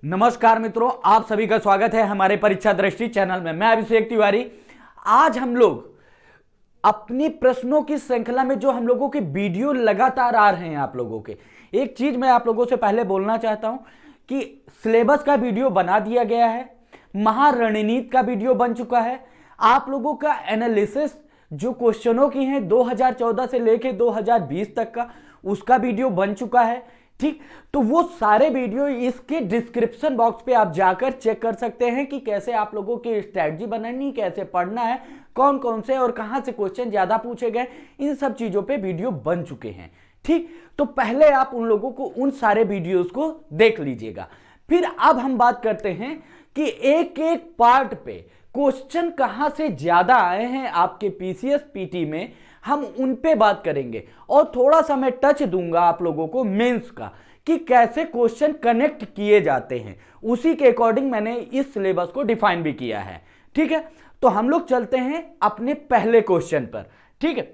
नमस्कार मित्रों, आप सभी का स्वागत है हमारे परीक्षा दृष्टि चैनल में। मैं अभिषेक तिवारी। आज हम लोग अपनी प्रश्नों की श्रृंखला में जो हम लोगों के वीडियो लगातार आ रहे हैं आप लोगों के, एक चीज मैं आप लोगों से पहले बोलना चाहता हूं कि सिलेबस का वीडियो बना दिया गया है, महारणनीति का वीडियो बन चुका है, आप लोगों का एनालिसिस जो क्वेश्चनों की हैं 2014 से लेके 2020 तक का, उसका वीडियो बन चुका है। ठीक, तो वो सारे वीडियो इसके डिस्क्रिप्शन बॉक्स पे आप जाकर चेक कर सकते हैं कि कैसे आप लोगों की स्ट्रैटेजी बनानी, कैसे पढ़ना है, कौन कौन से और कहां से क्वेश्चन ज्यादा पूछे गए, इन सब चीजों पे वीडियो बन चुके हैं। ठीक, तो पहले आप उन लोगों को उन सारे वीडियोस को देख लीजिएगा। फिर अब हम बात करते हैं कि एक एक पार्ट पे क्वेश्चन कहां से ज्यादा आए हैं आपके पीसीएस पीटी में, हम उन पे बात करेंगे। और थोड़ा सा मैं टच दूंगा आप लोगों को मेंस का कि कैसे क्वेश्चन कनेक्ट किए जाते हैं, उसी के अकॉर्डिंग मैंने इस सिलेबस को डिफाइन भी किया है। ठीक है, तो हम लोग चलते हैं अपने पहले क्वेश्चन पर। ठीक है,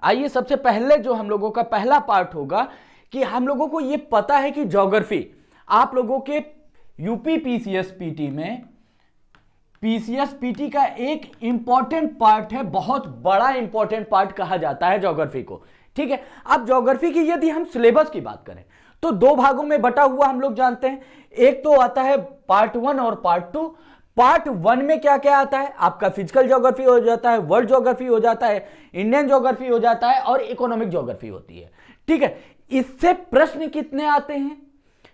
आइए सबसे पहले जो हम लोगों का पहला पार्ट होगा कि हम लोगों को यह पता है कि ज्योग्राफी आप लोगों के यूपी पीसीएस पीटी में पीसीएस पीटी का एक इंपॉर्टेंट पार्ट है, बहुत बड़ा इंपॉर्टेंट पार्ट कहा जाता है ज्योग्राफी को। ठीक है, अब ज्योग्राफी की यदि हम सिलेबस की बात करें तो दो भागों में बटा हुआ हम लोग जानते हैं। एक तो आता है पार्ट 1 और पार्ट 2। पार्ट 1 में क्या क्या आता है, आपका फिजिकल ज्योग्राफी हो जाता है, वर्ल्ड ज्योग्राफी हो जाता है, इंडियन ज्योग्राफी हो जाता है और इकोनॉमिक ज्योग्राफी होती है। ठीक है, इससे प्रश्न कितने आते हैं?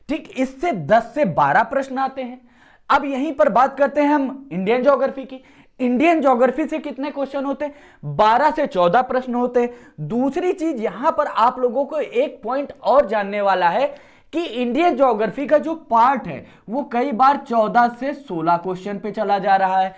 ठीक, इससे 10 से 12 प्रश्न आते हैं। अब यहीं पर बात करते हैं हम इंडियन ज्योग्राफी की। इंडियन ज्योग्राफी से कितने क्वेश्चन होते हैं? 12 से 14 प्रश्न होते हैं। दूसरी चीज यहां पर आप लोगों को एक पॉइंट और जानने वाला है कि इंडियन ज्योग्राफी का जो पार्ट है वो कई बार 14 से 16 क्वेश्चन पे चला जा रहा है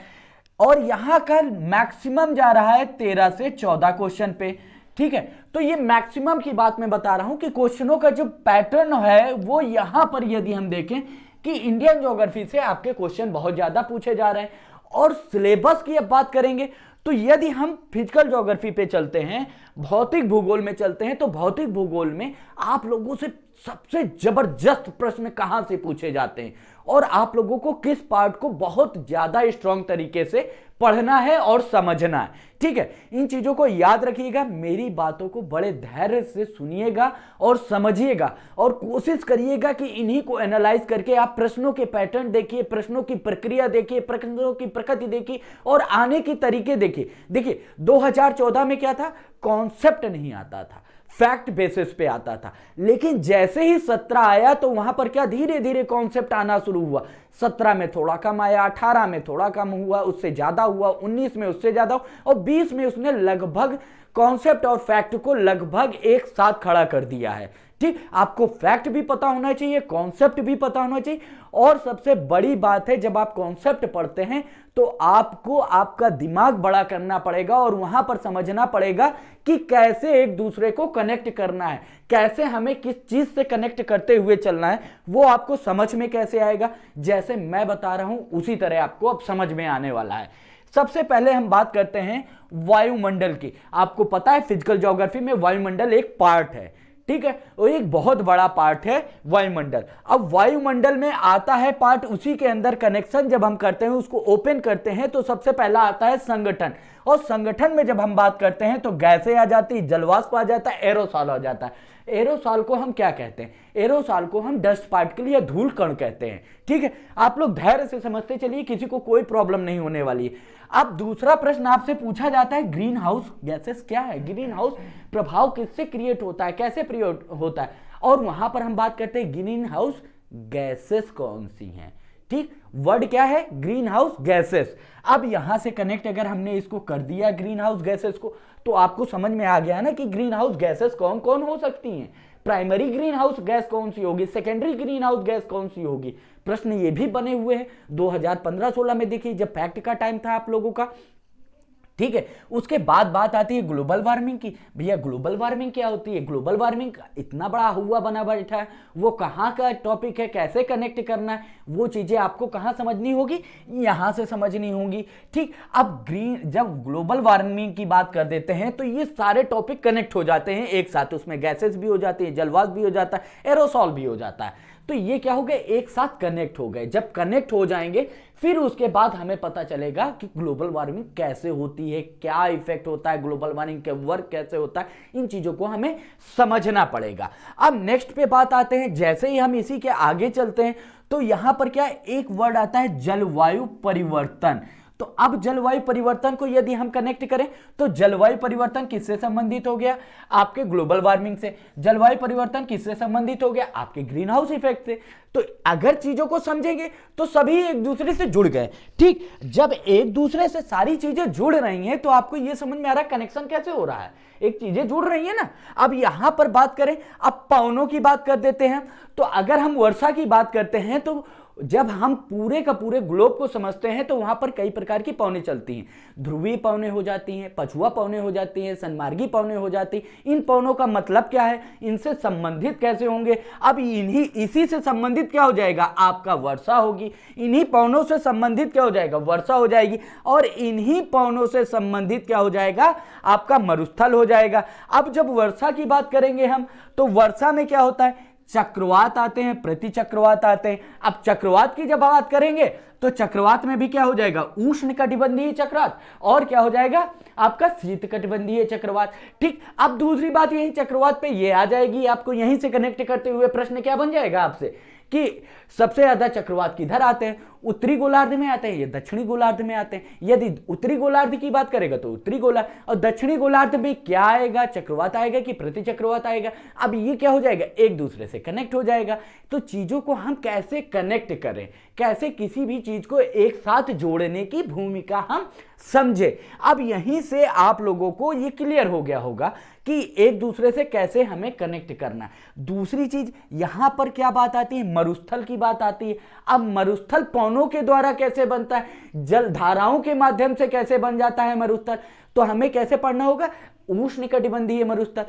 और यहां का मैक्सिमम जा रहा है 13 से 14 क्वेश्चन पे। ठीक है, तो ये मैक्सिमम की बात मैं बता रहा हूं कि क्वेश्चनों का जो पैटर्न है वो यहां पर यदि हम देखें कि इंडियन ज्योग्राफी से आपके क्वेश्चन बहुत ज्यादा पूछे जा रहे हैं। और सिलेबस की अब बात करेंगे तो यदि हम फिजिकल ज्योग्राफी पे चलते हैं, भौतिक भूगोल में चलते हैं, तो भौतिक भूगोल में आप लोगों से सबसे जबरदस्त प्रश्न कहां से पूछे जाते हैं और आप लोगों को किस पार्ट को बहुत ज्यादा स्ट्रांग तरीके से पढ़ना है और समझना है। ठीक है, इन चीजों को याद रखिएगा, मेरी बातों को बड़े धैर्य से सुनिएगा और समझिएगा और कोशिश करिएगा कि इन्हीं को एनालाइज करके आप प्रश्नों के पैटर्न देखिए, प्रश्नों की प्रक्रिया देखिए, प्रश्नों की प्रकृति देखिए और आने की तरीके देखिए। देखिए 2014 में क्या था, कॉन्सेप्ट नहीं आता था, फैक्ट बेसिस पे आता था, लेकिन जैसे ही 17 आया तो वहां पर क्या धीरे धीरे कॉन्सेप्ट आना शुरू हुआ। 17 में थोड़ा कम आया, 18 में थोड़ा कम हुआ, उससे ज्यादा हुआ, 19 में उससे ज्यादा हुआ और 20 में उसने लगभग कॉन्सेप्ट और फैक्ट को लगभग एक साथ खड़ा कर दिया है। ठीक, आपको फैक्ट भी पता होना चाहिए, कॉन्सेप्ट भी पता होना चाहिए और सबसे बड़ी बात है जब आप कॉन्सेप्ट पढ़ते हैं तो आपको आपका दिमाग बड़ा करना पड़ेगा और वहां पर समझना पड़ेगा कि कैसे एक दूसरे को कनेक्ट करना है, कैसे हमें किस चीज से कनेक्ट करते हुए चलना है, वो आपको समझ में कैसे आएगा। जैसे मैं बता रहा हूं उसी तरह आपको अब समझ में आने वाला है। सबसे पहले हम बात करते हैं वायुमंडल की। आपको पता है फिजिकल ज्योग्राफी में वायुमंडल एक पार्ट है। ठीक है, और एक बहुत बड़ा पार्ट है वायुमंडल। अब वायुमंडल में आता है पार्ट, उसी के अंदर कनेक्शन जब हम करते हैं, उसको ओपन करते हैं तो सबसे पहला आता है संगठन। और संगठन में जब हम बात करते हैं तो गैसें आ जाती है, जलवाष्प आ जाता है, एरोसॉल आ जाता है। एरोसॉल को हम क्या कहते हैं? एरोसॉल को हम डस्ट पार्टिकल या धूल कण कहते हैं। ठीक है, आप लोग धैर्य से समझते चलिए, किसी को कोई प्रॉब्लम नहीं होने वाली है। अब दूसरा प्रश्न आपसे पूछा जाता है ग्रीन हाउस गैसेस क्या है, ग्रीन हाउस प्रभाव किससे क्रिएट होता है, कैसे क्रिएट होता है, और वहां पर हम बात करते हैं ग्रीन हाउस गैसेस कौन सी हैं। ठीक, वर्ड क्या है? Green house gases. अब यहां से कनेक्ट अगर हमने इसको कर दिया ग्रीन हाउस गैसेस को, तो आपको समझ में आ गया ना कि ग्रीन हाउस गैसेस कौन कौन हो सकती हैं। प्राइमरी ग्रीन हाउस गैस कौन सी होगी, सेकेंडरी ग्रीन हाउस गैस कौन सी होगी। प्रश्न ये भी बने हुए हैं 2015-16 में, देखिए जब फैक्ट का टाइम था आप लोगों का। ठीक है। उसके बाद बात आती है ग्लोबल वार्मिंग की। भैया ग्लोबल वार्मिंग क्या होती है? ग्लोबल वार्मिंग इतना बड़ा हुआ बना बैठा है, वो कहाँ का टॉपिक है, कैसे कनेक्ट करना है, वो चीजें आपको कहाँ समझनी होगी, यहाँ से समझनी होगी। ठीक, अब जब ग्लोबल वार्मिंग की बात कर देते हैं तो ये सारे टॉपिक कनेक्ट हो जाते हैं एक साथ। उसमें गैसेस भी हो जाती है, जलवाष्प भी हो जाता है, एरोसॉल भी हो जाता है। तो ये क्या हो गए, एक साथ कनेक्ट हो गए। जब कनेक्ट हो जाएंगे फिर उसके बाद हमें पता चलेगा कि ग्लोबल वार्मिंग कैसे होती है, क्या इफेक्ट होता है ग्लोबल वार्मिंग के, वर्क कैसे होता है, इन चीजों को हमें समझना पड़ेगा। अब नेक्स्ट पे बात आते हैं, जैसे ही हम इसी के आगे चलते हैं तो यहां पर क्या एक वर्ड आता है जलवायु परिवर्तन। तो अब जलवायु परिवर्तन को यदि हम कनेक्ट करें तो जलवायु परिवर्तन किससे संबंधित हो गया? आपके ग्लोबल वार्मिंग से। जलवायु परिवर्तन किससे संबंधित हो गया? आपके ग्रीन हाउस इफेक्ट से। तो अगर चीजों को समझेंगे तो सभी एक दूसरे से जुड़ गए। ठीक, जब एक दूसरे से सारी चीजें जुड़ रही हैं तो आपको यह समझ में आ रहा है कनेक्शन कैसे हो रहा है, एक चीजें जुड़ रही है ना। अब यहां पर बात करें, अब पवनों की बात कर देते हैं। तो अगर हम वर्षा की बात करते हैं तो जब हम पूरे का पूरे ग्लोब को समझते हैं तो वहां पर कई प्रकार की पवनें चलती हैं। ध्रुवीय पवनें हो जाती हैं, पछुआ पवनें हो जाती हैं, सन्मार्गी पवनें हो जाती हैं। इन पवनों का मतलब क्या है, इनसे संबंधित कैसे होंगे? अब इसी से संबंधित क्या हो जाएगा, आपका वर्षा होगी। इन्हीं पवनों से संबंधित क्या हो जाएगा, वर्षा हो जाएगी। और इन्हीं पवनों से संबंधित क्या हो जाएगा, आपका मरुस्थल हो जाएगा। अब जब वर्षा की बात करेंगे हम तो वर्षा में क्या होता है, चक्रवात आते हैं, प्रति चक्रवात आते हैं। अब चक्रवात की जब बात करेंगे तो चक्रवात में भी क्या हो जाएगा, उष्णकटिबंधीय चक्रवात, और क्या हो जाएगा आपका शीतकटिबंधीय चक्रवात। ठीक, अब दूसरी बात यही चक्रवात पे ये आ जाएगी, आपको यहीं से कनेक्ट करते हुए प्रश्न क्या बन जाएगा आपसे कि सबसे ज्यादा चक्रवात किधर आते हैं, उत्तरी गोलार्ध में आते हैं या दक्षिणी गोलार्ध में आते हैं। यदि उत्तरी गोलार्ध की बात करेगा तो उत्तरी गोलार्ध, और दक्षिणी गोलार्ध में क्या आएगा, चक्रवात आएगा कि प्रति चक्रवात आएगा। अब ये क्या हो जाएगा, एक दूसरे से कनेक्ट हो जाएगा। तो चीजों को हम कैसे कनेक्ट करें, कैसे किसी भी चीज को एक साथ जोड़ने की भूमिका हम समझे। अब यहीं से आप लोगों को ये क्लियर हो गया होगा कि एक दूसरे से कैसे हमें कनेक्ट करना है। दूसरी चीज यहां पर क्या बात आती है, मरुस्थल की बात आती है। अब मरुस्थल पवनों के द्वारा कैसे बनता है, जल धाराओं के माध्यम से कैसे बन जाता है मरुस्थल, तो हमें कैसे पढ़ना होगा, उष्णकटिबंधीय मरुस्थल,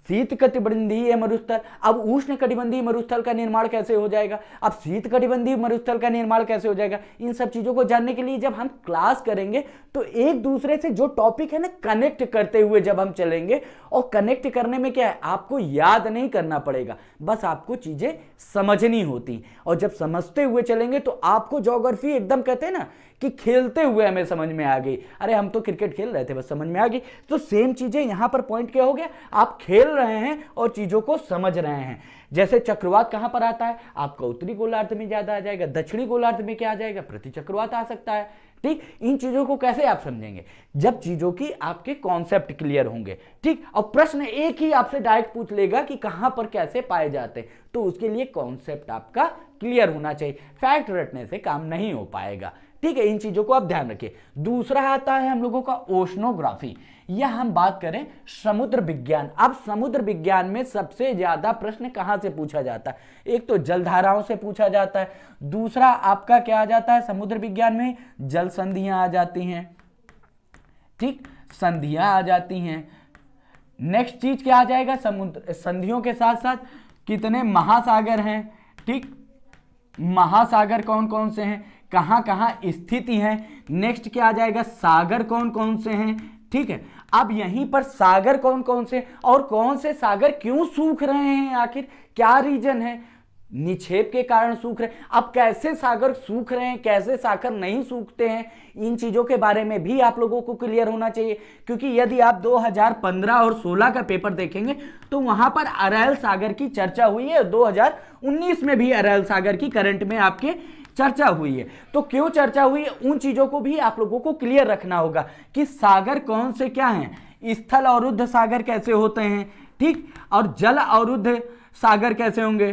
शीतकटिबंधीय मरुस्थल। अब उष्णकटिबंधीय मरुस्थल का निर्माण कैसे हो जाएगा, अब शीतकटिबंधीय मरुस्थल का निर्माण कैसे हो जाएगा। इन सब चीजों को जानने के लिए जब हम क्लास करेंगे तो एक दूसरे से जो टॉपिक है ना कनेक्ट करते हुए जब हम चलेंगे, और कनेक्ट करने में क्या है, आपको याद नहीं करना पड़ेगा, बस आपको चीजें समझनी होती। और जब समझते हुए चलेंगे तो आपको ज्योग्राफी एकदम कहते हैं ना कि खेलते हुए हमें समझ में आ गई। अरे हम तो क्रिकेट खेल रहे थे बस समझ में आ गई। तो सेम चीजें यहां पर पॉइंट क्या हो गया, आप खेल रहे हैं और चीजों को समझ रहे हैं। जैसे चक्रवात कहां पर आता है, आपका उत्तरी गोलार्ध में ज्यादा आ जाएगा, दक्षिणी गोलार्ध में क्या आ जाएगा, प्रति चक्रवात आ सकता है। ठीक, इन चीजों को कैसे आप समझेंगे, जब चीजों की आपके कॉन्सेप्ट क्लियर होंगे। ठीक, और प्रश्न एक ही आपसे डायरेक्ट पूछ लेगा कि कहां पर कैसे पाए जाते हैं, तो उसके लिए कॉन्सेप्ट आपका क्लियर होना चाहिए। फैक्ट रटने से काम नहीं हो पाएगा। ठीक है, इन चीजों को आप ध्यान रखिए। दूसरा आता है हम लोगों का ओशनोग्राफी, या हम बात करें समुद्र विज्ञान। अब समुद्र विज्ञान में सबसे ज्यादा प्रश्न कहां से पूछा जाता है, एक तो जलधाराओं से पूछा जाता है, दूसरा आपका क्या आ जाता है समुद्र विज्ञान में, जल संधियां आ जाती हैं। ठीक, संधियां आ जाती हैं। नेक्स्ट चीज क्या आ जाएगा, समुद्र संधियों के साथ साथ कितने महासागर हैं। ठीक, महासागर कौन कौन से हैं, कहां कहां स्थिति है। नेक्स्ट क्या आ जाएगा, सागर कौन कौन से हैं। ठीक है, अब यहीं पर सागर कौन कौन से और कौन से सागर क्यों सूख रहे हैं, आखिर क्या रीजन है, निक्षेप के कारण सूख रहे हैं। अब कैसे सागर सूख रहे हैं, कैसे सागर नहीं सूखते हैं, इन चीजों के बारे में भी आप लोगों को क्लियर होना चाहिए। क्योंकि यदि आप 2015 और 16 का पेपर देखेंगे तो वहां पर अरैल सागर की चर्चा हुई है, 2019 में भी अरैल सागर की करंट में आपके चर्चा हुई है। तो क्यों चर्चा हुई है, उन चीजों को भी आप लोगों को क्लियर रखना होगा कि सागर कौन से क्या हैं, स्थल अवरुद्ध सागर कैसे होते हैं। ठीक, और जल अवरुद्ध सागर कैसे होंगे,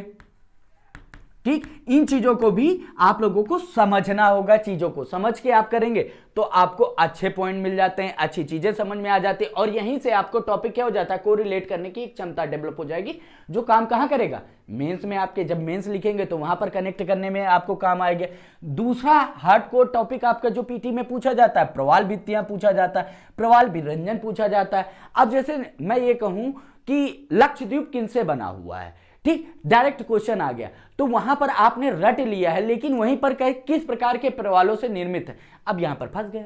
ठीक, इन चीजों को भी आप लोगों को समझना होगा। चीजों को समझ के आप करेंगे तो आपको अच्छे पॉइंट मिल जाते हैं, अच्छी चीजें समझ में आ जाती है, और यहीं से आपको टॉपिक क्या हो जाता है, को रिलेट करने की एक क्षमता डेवलप हो जाएगी, जो काम कहां करेगा, मेंस में। आपके जब मेंस लिखेंगे तो वहां पर कनेक्ट करने में आपको काम आएगा। दूसरा हार्डकोर टॉपिक आपका जो पीटी में पूछा जाता है, प्रवाल भित्तियां पूछा जाता है, प्रवाल विरंजन पूछा जाता है। अब जैसे मैं ये कहूं कि लक्षद्वीप किनसे बना हुआ है, ठीक, डायरेक्ट क्वेश्चन आ गया, तो वहां पर आपने रट लिया है, लेकिन वहीं पर किस प्रकार के प्रवालों से निर्मित है, अब यहां पर फंस गए।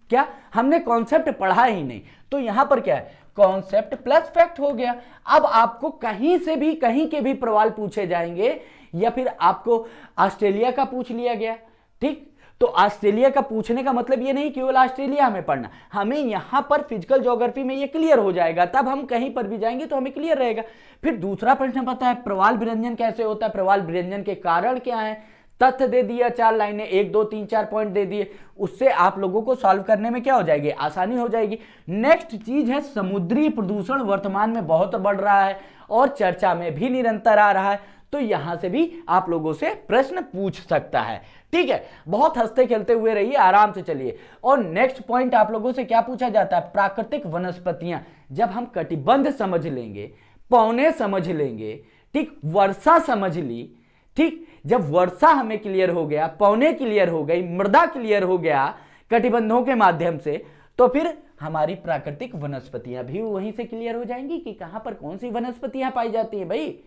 क्या हमने कॉन्सेप्ट पढ़ा ही नहीं, तो यहां पर क्या है, कॉन्सेप्ट प्लस फैक्ट हो गया। अब आपको कहीं से भी, कहीं के भी प्रवाल पूछे जाएंगे, या फिर आपको ऑस्ट्रेलिया का पूछ लिया गया, ठीक, तो ऑस्ट्रेलिया का पूछने का मतलब ये नहीं केवल ऑस्ट्रेलिया हमें पढ़ना, हमें यहां पर फिजिकल ज्योग्राफी में ये क्लियर हो जाएगा, तब हम कहीं पर भी जाएंगे तो हमें क्लियर रहेगा। फिर दूसरा प्रश्न पता है, प्रवाल विरंजन कैसे होता है, प्रवाल विरंजन के कारण क्या है, तथ्य दे दिया, 4 लाइनें, 1 2 3 4 पॉइंट दे दिए, उससे आप लोगों को सॉल्व करने में क्या हो जाएगी, आसानी हो जाएगी। नेक्स्ट चीज है, समुद्री प्रदूषण वर्तमान में बहुत बढ़ रहा है और चर्चा में भी निरंतर आ रहा है, तो यहां से भी आप लोगों से प्रश्न पूछ सकता है, ठीक है। बहुत हंसते खेलते हुए रहिए, आराम से चलिए। और नेक्स्ट पॉइंट आप लोगों से क्या पूछा जाता है, प्राकृतिक वनस्पतियां। जब हम कटिबंध समझ लेंगे, पौने समझ लेंगे, ठीक, वर्षा समझ ली, ठीक, जब वर्षा हमें क्लियर हो गया, पौने क्लियर हो गई, मृदा क्लियर हो गया कटिबंधों के माध्यम से, तो फिर हमारी प्राकृतिक वनस्पतियां भी वहीं से क्लियर हो जाएंगी कि कहां पर कौन सी वनस्पतियां पाई जाती हैं। भाई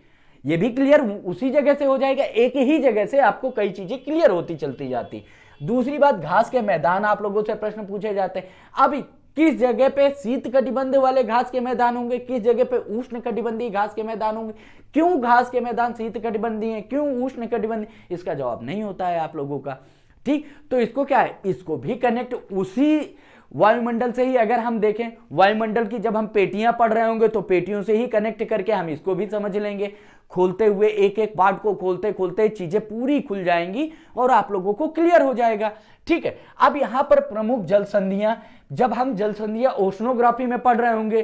ये भी क्लियर उसी जगह से हो जाएगा, एक ही जगह से आपको कई चीजें क्लियर होती चलती जाती। दूसरी बात, घास के मैदान आप लोगों से प्रश्न पूछे जाते हैं। अब किस जगह पे शीत कटिबंध वाले घास के मैदान होंगे, किस जगह पे उष्ण कटिबंधीय घास के मैदान होंगे, क्यों घास के मैदान शीत कटिबंधीय हैं, क्यों उष्ण कटिबंधीय, इसका जवाब नहीं होता है आप लोगों का, ठीक। तो इसको क्या है, इसको भी कनेक्ट उसी वायुमंडल से ही, अगर हम देखें वायुमंडल की जब हम पेटियां पढ़ रहे होंगे तो पेटियों से ही कनेक्ट करके हम इसको भी समझ लेंगे। खोलते हुए एक एक पार्ट को खोलते खोलते चीजें पूरी खुल जाएंगी और आप लोगों को क्लियर हो जाएगा, ठीक है। अब यहां पर प्रमुख जल संधियां, जब हम जल संधियां ओशनोग्राफी में पढ़ रहे होंगे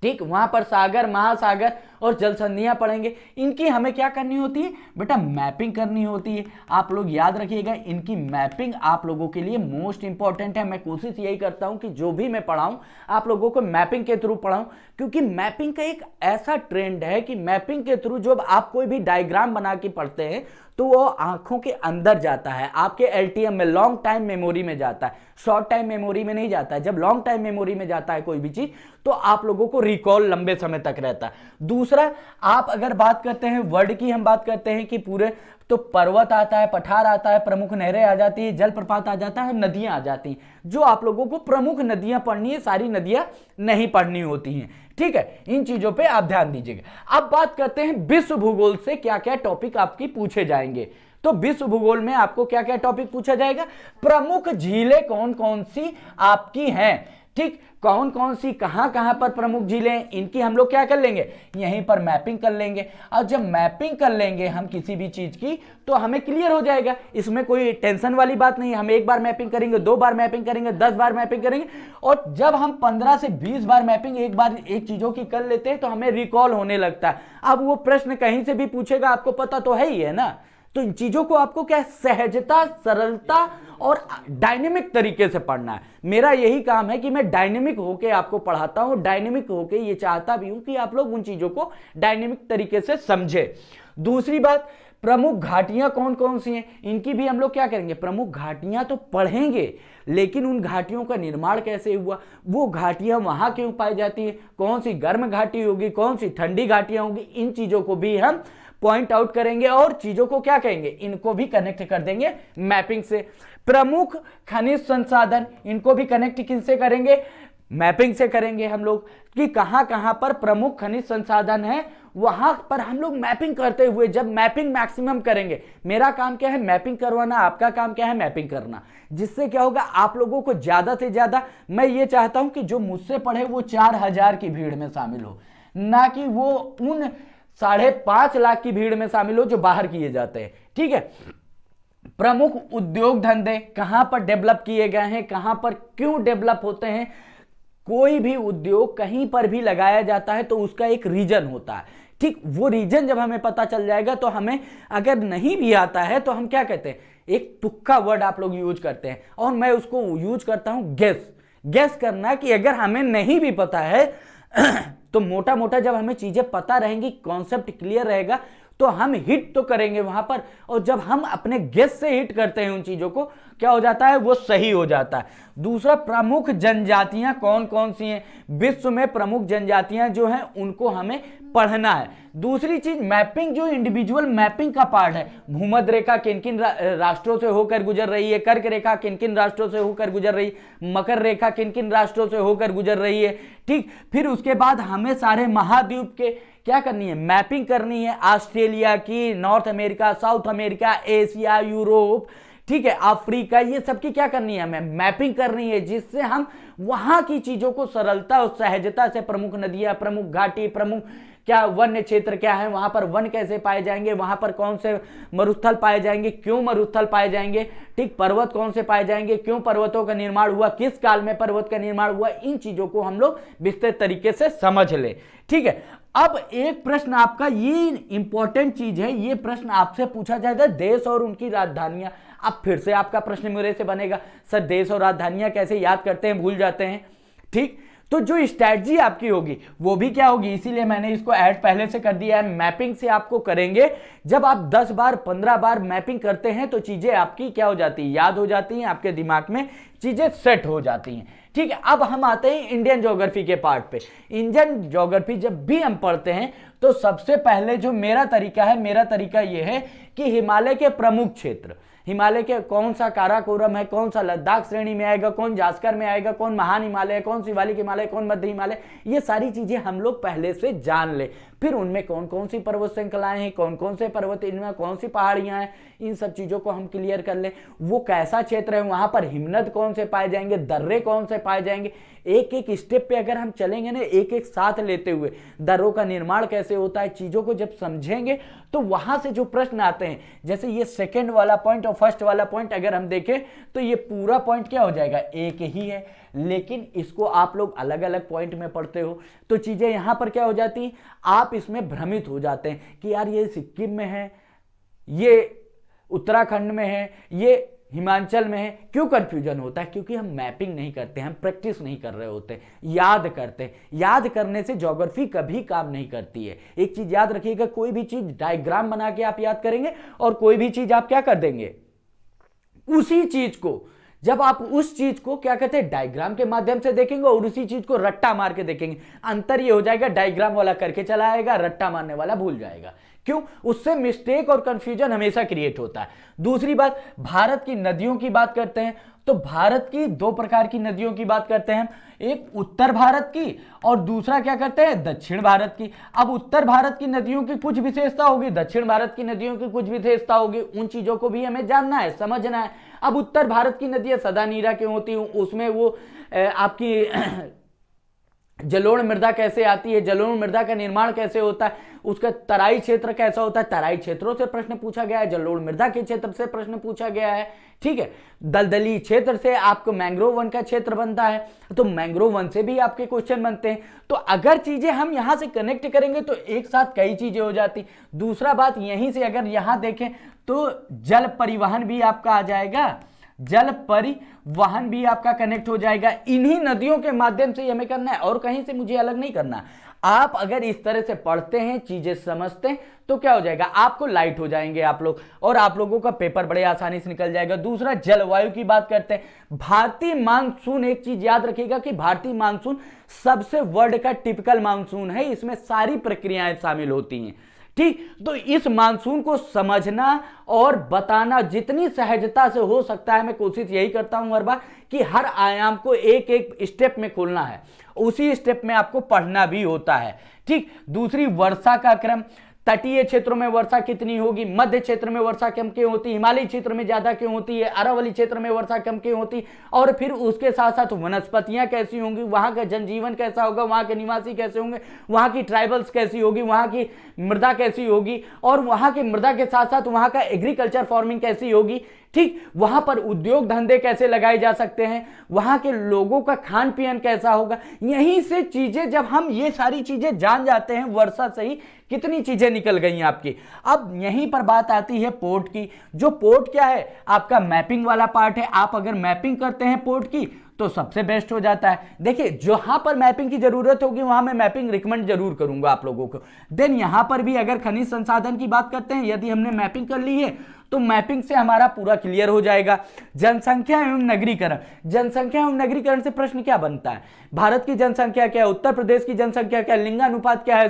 ठीक, वहां पर सागर, महासागर और जल संधियां पढ़ेंगे। इनकी हमें क्या करनी होती है बेटा, मैपिंग करनी होती है। आप लोग याद रखिएगा, इनकी मैपिंग आप लोगों के लिए मोस्ट इंपॉर्टेंट है। मैं कोशिश यही करता हूं कि जो भी मैं पढ़ाऊं आप लोगों को मैपिंग के थ्रू पढ़ाऊं, क्योंकि मैपिंग का एक ऐसा ट्रेंड है कि मैपिंग के थ्रू जब आप कोई भी डायग्राम बना के पढ़ते हैं तो वो आंखों के अंदर जाता है, आपके एलटीएम में, लॉन्ग टाइम मेमोरी में जाता है, शॉर्ट टाइम मेमोरी में नहीं जाता है। जब लॉन्ग टाइम मेमोरी में जाता है कोई भी चीज तो आप लोगों को रिकॉल लंबे समय तक रहता है। दूसरा, आप अगर बात करते हैं वर्ड की, हम बात करते हैं कि पूरे तो पर्वत आता है, पठार आता है, प्रमुख नहरें आ जाती है, जलप्रपात आ जाता है, नदियां आ जाती हैं। जो आप लोगों को प्रमुख नदियां पढ़नी है, सारी नदियां नहीं पढ़नी होती हैं, ठीक है। इन चीजों पे आप ध्यान दीजिएगा। अब बात करते हैं विश्व भूगोल से क्या क्या टॉपिक आपकी पूछे जाएंगे। तो विश्व भूगोल में आपको क्या क्या टॉपिक पूछा जाएगा, प्रमुख झीलें कौन कौन सी आपकी हैं, ठीक, कौन कौन सी कहां कहां पर प्रमुख झीलें, इनकी हम लोग क्या कर लेंगे, यहीं पर मैपिंग कर लेंगे। और जब मैपिंग कर लेंगे हम किसी भी चीज की तो हमें क्लियर हो जाएगा, इसमें कोई टेंशन वाली बात नहीं है। हम एक बार मैपिंग करेंगे, 2 बार मैपिंग करेंगे, 10 बार मैपिंग करेंगे, और जब हम 15 से 20 बार मैपिंग एक बार एक चीजों की कर लेते हैं तो हमें रिकॉल होने लगता है। अब वो प्रश्न कहीं से भी पूछेगा, आपको पता तो है ही है ना। तो इन चीजों को आपको क्या सहजता, सरलता और डायनेमिक तरीके से पढ़ना है। मेरा यही काम है कि मैं डायनेमिक होके आपको पढ़ाता हूं, डायनेमिक होके ये चाहता भी हूं कि आप लोग उन चीजों को डायनेमिक तरीके से समझे। दूसरी बात, प्रमुख घाटियां कौन कौन सी हैं, इनकी भी हम लोग क्या करेंगे, प्रमुख घाटियां तो पढ़ेंगे, लेकिन उन घाटियों का निर्माण कैसे हुआ, वो घाटियां वहां क्यों पाई जाती है, कौन सी गर्म घाटी होगी, कौन सी ठंडी घाटियां होंगी, इन चीजों को भी हम पॉइंट आउट करेंगे और चीजों को क्या कहेंगे, इनको भी कनेक्ट कर देंगे मैपिंग से। प्रमुख खनिज संसाधन, इनको भी कनेक्ट किनसे करेंगे, मैपिंग से करेंगे हम लोग, कि कहां कहां पर प्रमुख खनिज संसाधन है, वहां पर हम लोग मैपिंग करते हुए जब मैपिंग मैक्सिमम करेंगे। मेरा काम क्या है, मैपिंग करवाना, आपका काम क्या है, मैपिंग करना। जिससे क्या होगा, आप लोगों को ज्यादा से ज्यादा, मैं ये चाहता हूं कि जो मुझसे पढ़े वो 4000 की भीड़ में शामिल हो, ना कि वो उन 5.5 लाख की भीड़ में शामिल हो जो बाहर किए जाते हैं, ठीक है। प्रमुख उद्योग धंधे कहां पर डेवलप किए गए हैं, कहां पर क्यों डेवलप होते हैं। कोई भी उद्योग कहीं पर भी लगाया जाता है तो उसका एक रीजन होता है, ठीक, वो रीजन जब हमें पता चल जाएगा तो हमें अगर नहीं भी आता है तो हम क्या कहते हैं, एक तुक्का वर्ड आप लोग यूज करते हैं और मैं उसको यूज करता हूं गेस करना, कि अगर हमें नहीं भी पता है तो मोटा मोटा जब हमें चीजें पता रहेंगी, कॉन्सेप्ट क्लियर रहेगा, तो हम हिट तो करेंगे वहां पर। और जब हम अपने गेस से हिट करते हैं उन चीजों को, क्या हो जाता है, वो सही हो जाता है। दूसरा, प्रमुख जनजातियां कौन कौन सी हैं, विश्व में प्रमुख जनजातियां जो हैं उनको हमें पढ़ना है। दूसरी चीज मैपिंग, जो इंडिविजुअल मैपिंग का पार्ट है, भूमध्य रेखा किन किन राष्ट्रों से होकर गुजर रही है, कर्क रेखा किन किन राष्ट्रों से होकर गुजर रही है, मकर रेखा किन किन राष्ट्रों से होकर गुजर रही है। ठीक, फिर उसके बाद हमें सारे महाद्वीप के क्या करनी है, मैपिंग करनी है, ऑस्ट्रेलिया की, north America, south America, Asia, Europe, ठीक है, अफ्रीका, ये सब की क्या करनी है, हमें मैपिंग करनी है, जिससे हम वहां की चीजों को सरलता और सहजता से, प्रमुख नदियां, प्रमुख घाटी, प्रमुख क्या वन्य क्षेत्र क्या है, वहां पर वन कैसे पाए जाएंगे, वहां पर कौन से मरुस्थल पाए जाएंगे, क्यों मरुस्थल पाए जाएंगे, ठीक, पर्वत कौन से पाए जाएंगे, क्यों पर्वतों का निर्माण हुआ, किस काल में पर्वत का निर्माण हुआ, इन चीजों को हम लोग विस्तृत तरीके से समझ ले। ठीक है, अब एक प्रश्न आपका, ये इंपॉर्टेंट चीज है, ये प्रश्न आपसे पूछा जाएगा, देश और उनकी राजधानियां। अब फिर से आपका प्रश्न मेरे से बनेगा, सर देश और राजधानियां कैसे याद करते हैं, भूल जाते हैं। ठीक, तो जो स्ट्रैटेजी आपकी होगी वो भी क्या होगी, इसीलिए मैंने इसको ऐड पहले से कर दिया है, मैपिंग से आपको करेंगे। जब आप 10 बार 15 बार मैपिंग करते हैं तो चीजें आपकी क्या हो जाती है, याद हो जाती हैं, आपके दिमाग में चीजें सेट हो जाती हैं। ठीक है, अब हम आते हैं इंडियन ज्योग्राफी के पार्ट पे। इंडियन ज्योग्राफी जब भी हम पढ़ते हैं तो सबसे पहले जो मेरा तरीका यह है कि हिमालय के प्रमुख क्षेत्र, हिमालय के कौन सा काराकोरम है, कौन सा लद्दाख श्रेणी में आएगा, कौन जास्कर में आएगा, कौन महान हिमालय, कौन शिवालिक हिमालय, कौन मध्य हिमालय, ये सारी चीजें हम लोग पहले से जान ले। फिर उनमें कौन कौन सी पर्वत श्रृंखलाएं हैं, कौन कौन से पर्वत, इनमें कौन सी पहाड़ियां हैं, इन सब चीजों को हम क्लियर कर ले। वो कैसा क्षेत्र है, वहां पर हिमनद कौन से पाए जाएंगे, दर्रे कौन से पाए जाएंगे, एक एक स्टेप पे अगर हम चलेंगे ना, एक एक साथ लेते हुए, दर्रों का निर्माण कैसे होता है, चीजों को जब समझेंगे तो वहां से जो प्रश्न आते हैं, जैसे ये सेकंड वाला पॉइंट और फर्स्ट वाला पॉइंट अगर हम देखें तो ये पूरा पॉइंट क्या हो जाएगा, एक ही है, लेकिन इसको आप लोग अलग अलग पॉइंट में पढ़ते हो तो चीजें यहां पर क्या हो जाती हैं, आप इसमें भ्रमित हो जाते हैं कि यार ये सिक्किम में है, ये उत्तराखंड में है, ये हिमाचल में है। क्यों कंफ्यूजन होता है, क्योंकि हम मैपिंग नहीं करते, हम प्रैक्टिस नहीं कर रहे होते, याद करते हैं। याद करने से ज्योग्राफी कभी काम नहीं करती है। एक चीज याद रखिएगा, कोई भी चीज डायग्राम बना के आप याद करेंगे और कोई भी चीज आप क्या कर देंगे, उसी चीज को जब आप उस चीज को क्या कहते हैं डायग्राम के माध्यम से देखेंगे और उसी चीज को रट्टा मार के देखेंगे, अंतर ये हो जाएगा, डायग्राम वाला करके चला आएगा, रट्टा मारने वाला भूल जाएगा। क्यों, उससे मिस्टेक और कंफ्यूजन हमेशा क्रिएट होता है। दूसरी बात, भारत की नदियों की बात करते हैं तो भारत की दो प्रकार की नदियों की बात करते हैं, एक उत्तर भारत की और दूसरा क्या करते हैं, दक्षिण भारत की। अब उत्तर भारत की नदियों की कुछ विशेषता होगी, दक्षिण भारत की नदियों की कुछ विशेषता होगी, उन चीजों को भी हमें जानना है, समझना है। अब उत्तर भारत की नदियां सदा नीरा क्यों होती हैं, उसमें वो आपकी जलोढ़ मृदा कैसे आती है, जलोढ़ मृदा का निर्माण कैसे होता है, उसका तराई क्षेत्र कैसा होता है, तराई क्षेत्रों से प्रश्न पूछा गया है, जलोढ़ मृदा के क्षेत्र से प्रश्न पूछा गया है। ठीक है, दलदली क्षेत्र से आपको मैंग्रोव वन का क्षेत्र बनता है तो मैंग्रोव वन से भी आपके क्वेश्चन बनते हैं। तो अगर चीजें हम यहां से कनेक्ट करेंगे तो एक साथ कई चीजें हो जाती। दूसरा बात, यहीं से अगर यहां देखें तो जल परिवहन भी आपका आ जाएगा, जल परिवहन भी आपका कनेक्ट हो जाएगा। इन्हीं नदियों के माध्यम से हमें करना है और कहीं से मुझे अलग नहीं करना। आप अगर इस तरह से पढ़ते हैं, चीजें समझते हैं तो क्या हो जाएगा, आपको लाइट हो जाएंगे आप लोग और आप लोगों का पेपर बड़े आसानी से निकल जाएगा। दूसरा, जलवायु की बात करते हैं, भारतीय मानसून, एक चीज याद रखिएगा कि भारतीय मानसून सबसे वर्ल्ड का टिपिकल मानसून है, इसमें सारी प्रक्रियाएं शामिल होती हैं। ठीक, तो इस मानसून को समझना और बताना जितनी सहजता से हो सकता है, मैं कोशिश यही करता हूं हर बार कि हर आयाम को एक एक स्टेप में खोलना है, उसी स्टेप में आपको पढ़ना भी होता है। ठीक, दूसरी, वर्षा का क्रम, तटीय क्षेत्रों में वर्षा कितनी होगी, मध्य क्षेत्र में वर्षा कम क्यों होती है, हिमालयी क्षेत्र में ज्यादा क्यों होती है, अरावली क्षेत्र में वर्षा कम क्यों होती, और फिर उसके साथ साथ वनस्पतियां कैसी होंगी, वहां का जनजीवन कैसा होगा, वहां के निवासी कैसे होंगे, वहां की ट्राइबल्स कैसी होगी, वहां की मृदा कैसी होगी, और वहां की मृदा के साथ साथ वहां का एग्रीकल्चर फार्मिंग कैसी होगी। ठीक, वहां पर उद्योग धंधे कैसे लगाए जा सकते हैं, वहां के लोगों का खान पीन कैसा होगा। यहीं से चीजें जब हम ये सारी चीजें जान जाते हैं वर्षा से ही, कितनी चीजें निकल गई आपकी। अब यहीं पर बात आती है पोर्ट की। जो पोर्ट क्या है, आपका मैपिंग वाला पार्ट है। आप अगर मैपिंग करते हैं पोर्ट की तो सबसे बेस्ट हो जाता है। देखिए जहां पर मैपिंग की जरूरत होगी वहां मैं मैपिंग रिकमेंड जरूर करूंगा आप लोगों को। देन यहां पर भी अगर खनिज संसाधन की बात करते हैं, यदि हमने मैपिंग कर ली है तो मैपिंग से हमारा पूरा क्लियर हो जाएगा। जनसंख्या एवं नगरीकरण, जनसंख्या एवं नगरीकरण से प्रश्न क्या बनता है, भारत की जनसंख्या क्या है, उत्तर प्रदेश की जनसंख्या क्या है, लिंगानुपात क्या है,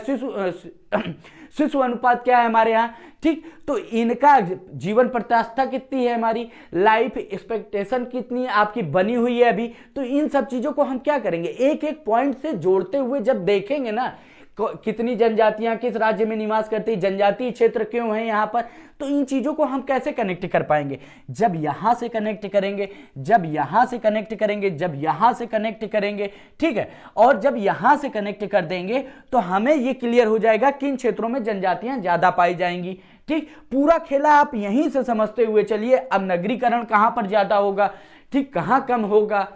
शिशु अनुपात क्या है हमारे यहाँ, ठीक। तो इनका जीवन प्रत्याशा कितनी है, हमारी लाइफ एक्सपेक्टेशन कितनी आपकी बनी हुई है अभी। तो इन सब चीजों को हम क्या करेंगे, एक एक पॉइंट से जोड़ते हुए जब देखेंगे ना, कितनी जनजातियां किस राज्य में निवास करती, जनजातीय क्षेत्र क्यों है यहाँ पर, तो इन चीजों को हम कैसे कनेक्ट कर पाएंगे, जब यहां से कनेक्ट करेंगे, जब यहां से कनेक्ट करेंगे, जब यहां से कनेक्ट करेंगे, ठीक है। और जब यहां से कनेक्ट कर देंगे तो हमें यह क्लियर हो जाएगा किन क्षेत्रों में जनजातियां ज्यादा पाई जाएंगी, ठीक। पूरा खेला आप यहीं से समझते हुए चलिए। अब नगरीकरण कहां पर ज्यादा होगा, ठीक, कहां कम होगा,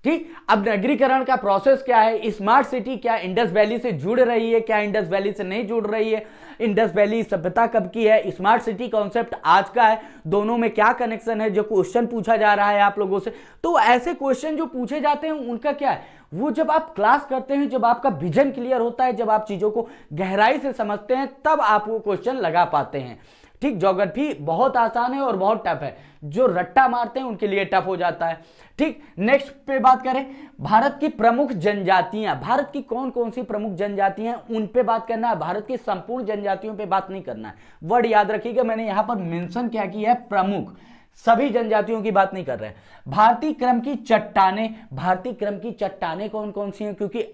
ठीक। अब नगरीकरण का प्रोसेस क्या है, स्मार्ट सिटी क्या इंडस वैली से जुड़ रही है, क्या इंडस वैली से नहीं जुड़ रही है, इंडस वैली सभ्यता कब की है, स्मार्ट सिटी कॉन्सेप्ट आज का है, दोनों में क्या कनेक्शन है, जो क्वेश्चन पूछा जा रहा है आप लोगों से। तो ऐसे क्वेश्चन जो पूछे जाते हैं उनका क्या है, वो जब आप क्लास करते हैं, जब आपका विजन क्लियर होता है, जब आप चीजों को गहराई से समझते हैं, तब आप वो क्वेश्चन लगा पाते हैं, ठीक। ज्योग्राफी बहुत आसान है और बहुत टफ है, जो रट्टा मारते हैं उनके लिए टफ हो जाता है, ठीक। नेक्स्ट पे बात करें, भारत की प्रमुख जनजातियां, भारत की कौन कौन सी प्रमुख जनजातियां हैं उन पे बात करना है, भारत की संपूर्ण जनजातियों पे बात नहीं करना है। वर्ड याद रखिएगा, मैंने यहां पर मेंशन क्या किया है, प्रमुख, सभी जनजातियों की बात नहीं कर रहे हैं। भारतीय क्रम की चट्टानें, भारतीय क्रम की चट्टानें कौन कौन सी हैं, क्योंकि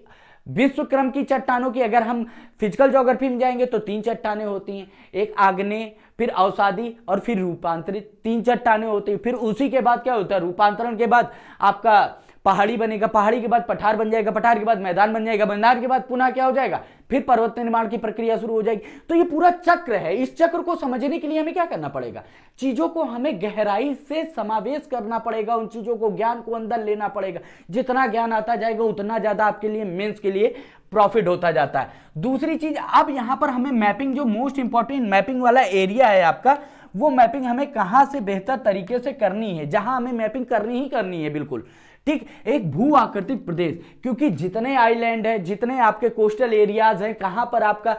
विश्व क्रम की चट्टानों की अगर हम फिजिकल ज्योग्राफी में जाएंगे तो 3 चट्टानें होती हैं, एक आग्नेय, फिर अवसादी और फिर रूपांतरित, 3 चट्टानें होती हैं। फिर उसी के बाद क्या होता है, रूपांतरण के बाद आपका पहाड़ी बनेगा, पहाड़ी के बाद पठार बन जाएगा, पठार के बाद मैदान बन जाएगा, मैदान के बाद पुनः क्या हो जाएगा, फिर पर्वत निर्माण की प्रक्रिया शुरू हो जाएगी। तो ये पूरा चक्र है। इस चक्र को समझने के लिए हमें क्या करना पड़ेगा, चीजों को हमें गहराई से समावेश करना पड़ेगा, उन चीजों को, ज्ञान को अंदर लेना पड़ेगा। जितना ज्ञान आता जाएगा उतना ज्यादा आपके लिए मेंस के लिए प्रॉफिट होता जाता है। दूसरी चीज, अब यहां पर हमें मैपिंग, जो मोस्ट इंपॉर्टेंट मैपिंग वाला एरिया है आपका, वो मैपिंग हमें कहां से बेहतर तरीके से करनी है, जहां हमें मैपिंग करनी ही करनी है, बिल्कुल ठीक। एक भू आकृतिक प्रदेश, क्योंकि जितने आइलैंड है, जितने आपके कोस्टल एरियाज हैं, कहां पर आपका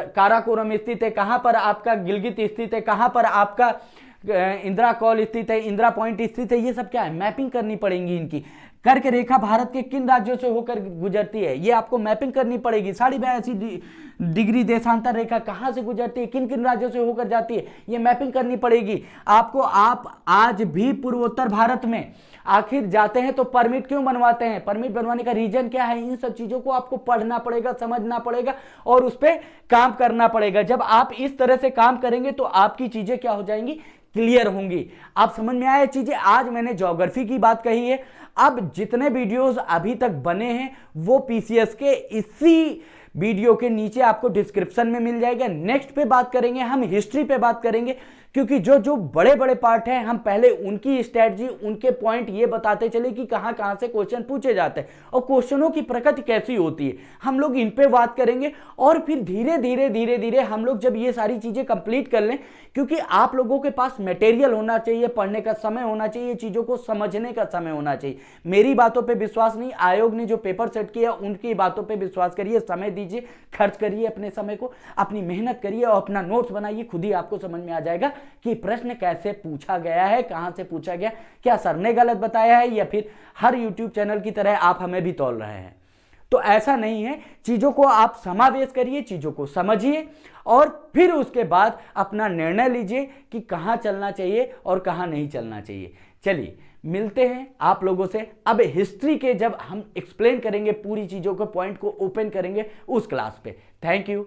काराकोरम स्थित है, कहां पर आपका गिलगित स्थित है, कहां पर आपका इंदिरा कॉल स्थित है, इंदिरा पॉइंट स्थित है, ये सब क्या है, मैपिंग करनी पड़ेगी इनकी। कर्क रेखा भारत के किन राज्यों से होकर गुजरती है, ये आपको मैपिंग करनी पड़ेगी। 82.5 डिग्री देशांतर रेखा कहां से गुजरती है, किन किन राज्यों से होकर जाती है, ये मैपिंग करनी पड़ेगी आपको। आप आज भी पूर्वोत्तर भारत में आखिर जाते हैं तो परमिट क्यों बनवाते हैं, परमिट बनवाने का रीजन क्या है, इन सब चीजों को आपको पढ़ना पड़ेगा, समझना पड़ेगा और उस पर काम करना पड़ेगा। जब आप इस तरह से काम करेंगे तो आपकी चीजें क्या हो जाएंगी, क्लियर होंगी। आप समझ में आया चीजें। आज मैंने ज्योग्राफी की बात कही है। अब जितने वीडियोस अभी तक बने हैं वो पीसीएस के इसी वीडियो के नीचे आपको डिस्क्रिप्शन में मिल जाएगा। नेक्स्ट पे बात करेंगे हम, हिस्ट्री पे बात करेंगे, क्योंकि जो जो बड़े बड़े पार्ट हैं हम पहले उनकी स्ट्रेटजी, उनके पॉइंट ये बताते चले कि कहां कहां से क्वेश्चन पूछे जाते हैं और क्वेश्चनों की प्रकृति कैसी होती है, हम लोग इन पे बात करेंगे। और फिर धीरे धीरे धीरे धीरे हम लोग जब ये सारी चीजें कंप्लीट कर लें, क्योंकि आप लोगों के पास मटेरियल होना चाहिए, पढ़ने का समय होना चाहिए, चीजों को समझने का समय होना चाहिए। मेरी बातों पर विश्वास नहीं, आयोग ने जो पेपर सेट किया उनकी बातों पर विश्वास करिए, समय दीजिए, खर्च करिए अपने समय को, अपनी मेहनत करिए और अपना नोट्स बनाइए। खुद ही आपको समझ में आ जाएगा कि प्रश्न कैसे पूछा गया है, कहां से पूछा गया, क्या सर ने गलत बताया है या फिर हर यूट्यूब चैनल की तरह आप हमें भी तौल रहे हैं। तो ऐसा नहीं है, चीजों को आप समावेश करिए, चीजों को समझिए और फिर उसके बाद अपना निर्णय लीजिए कि कहां चलना चाहिए और कहां नहीं चलना चाहिए। चलिए मिलते हैं आप लोगों से अब हिस्ट्री के, जब हम एक्सप्लेन करेंगे पूरी चीजों को, पॉइंट को ओपन करेंगे उस क्लास पे। Thank you.